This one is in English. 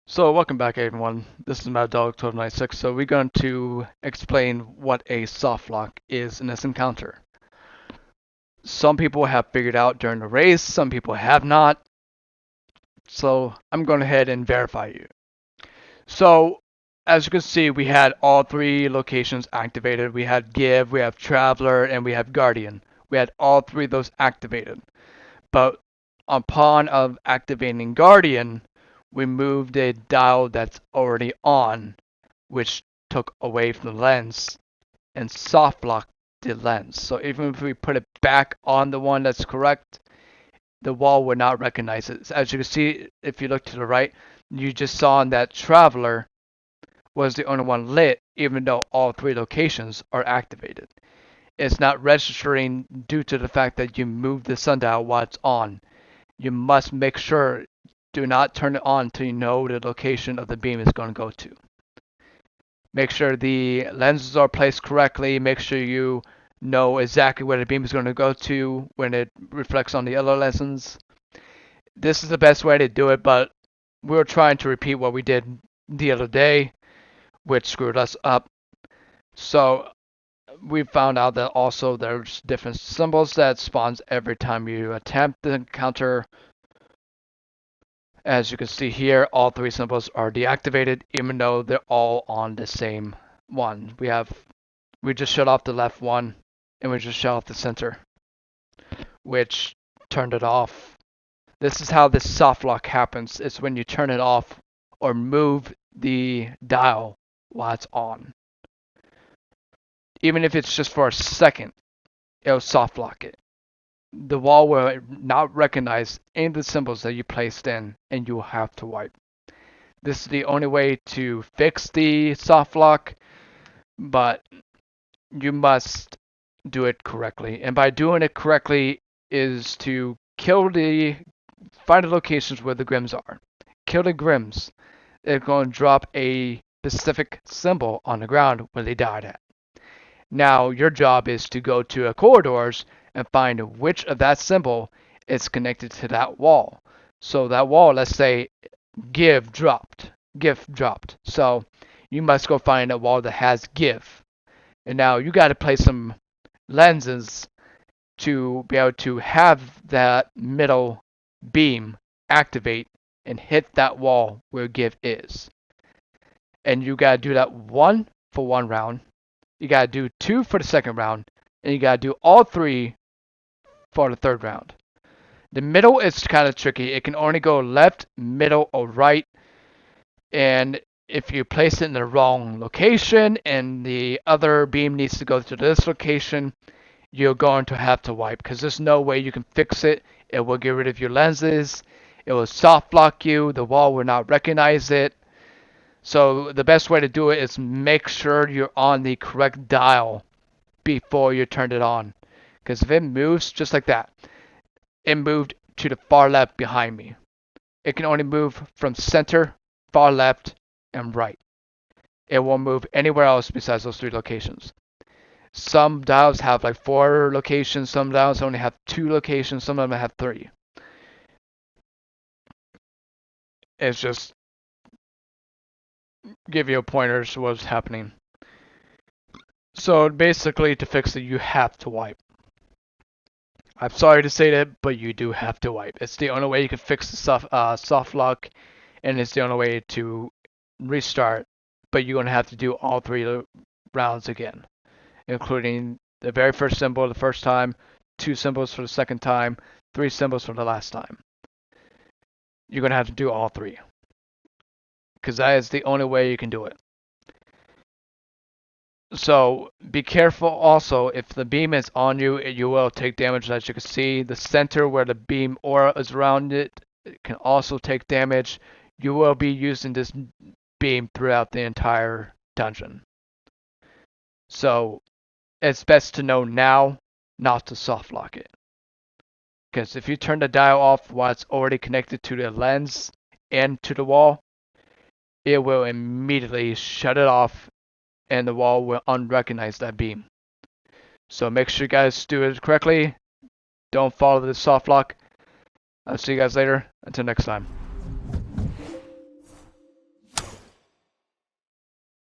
So welcome back everyone, this is Mad Dog 1296. So we're going to explain what a soft lock is in this encounter. Some people have figured out during the race, some people have not. So I'm going ahead and verify you. So as you can see, we had all three locations activated. We had Give, we have Traveler, and we have Guardian. We had all three of those activated. But upon of activating Guardian, we moved a dial that's already on, which took away from the lens and soft locked the lens. So even if we put it back on the one that's correct, the wall would not recognize it. As you can see, if you look to the right, you just saw that Traveler was the only one lit, even though all three locations are activated. It's not registering due to the fact that you moved the sundial while it's on. You must make sure, do not turn it on until you know the location of the beam is going to go to. Make sure the lenses are placed correctly. Make sure you know exactly where the beam is going to go to when it reflects on the other lenses. This is the best way to do it, but we're trying to repeat what we did the other day, which screwed us up. So we found out that also there's different symbols that spawns every time you attempt the encounter. As you can see here, all three symbols are deactivated, even though they're all on the same one. We just shut off the left one, and we just shut off the center, which turned it off. This is how this soft lock happens. It's when you turn it off or move the dial while it's on. Even if it's just for a second, it'll soft lock it. The wall will not recognize any of the symbols that you placed in, and you will have to wipe. This is the only way to fix the soft lock, but you must do it correctly. And by doing it correctly is to find the locations where the grims are. Kill the grims. They're going to drop a specific symbol on the ground where they died at. Now your job is to go to corridors and find which of that symbol is connected to that wall. So that wall, let's say give dropped. So you must go find a wall that has give. And now you got to place some lenses to be able to have that middle beam activate and hit that wall where give is. And you got to do that one for one round. You got to do two for the second round. And you got to do all three for the third round. The middle is kind of tricky. It can only go left, middle, or right. And if you place it in the wrong location and the other beam needs to go to this location, you're going to have to wipe because there's no way you can fix it. It will get rid of your lenses. It will soft lock you. The wall will not recognize it. So the best way to do it is make sure you're on the correct dial before you turn it on. Because if it moves just like that, it moved to the far left behind me. It can only move from center, far left, and right. It won't move anywhere else besides those three locations. Some dials have like 4 locations, some dials only have 2 locations, some of them have 3. It's just give you a pointer to what's happening. So basically to fix it, you have to wipe. I'm sorry to say that, but you do have to wipe. It's the only way you can fix the soft lock, and it's the only way to restart. But you're going to have to do all 3 rounds again, including the very first symbol the first time, 2 symbols for the second time, 3 symbols for the last time. You're going to have to do all 3. Because that is the only way you can do it. So be careful also, if the beam is on you, you will take damage. As you can see, the center where the beam aura is around it can also take damage. You will be using this beam throughout the entire dungeon. So it's best to know now not to soft lock it. Because if you turn the dial off while it's already connected to the lens and to the wall, it will immediately shut it off and the wall will unrecognize that beam. So make sure you guys do it correctly. Don't follow the soft lock. I'll see you guys later. Until next time.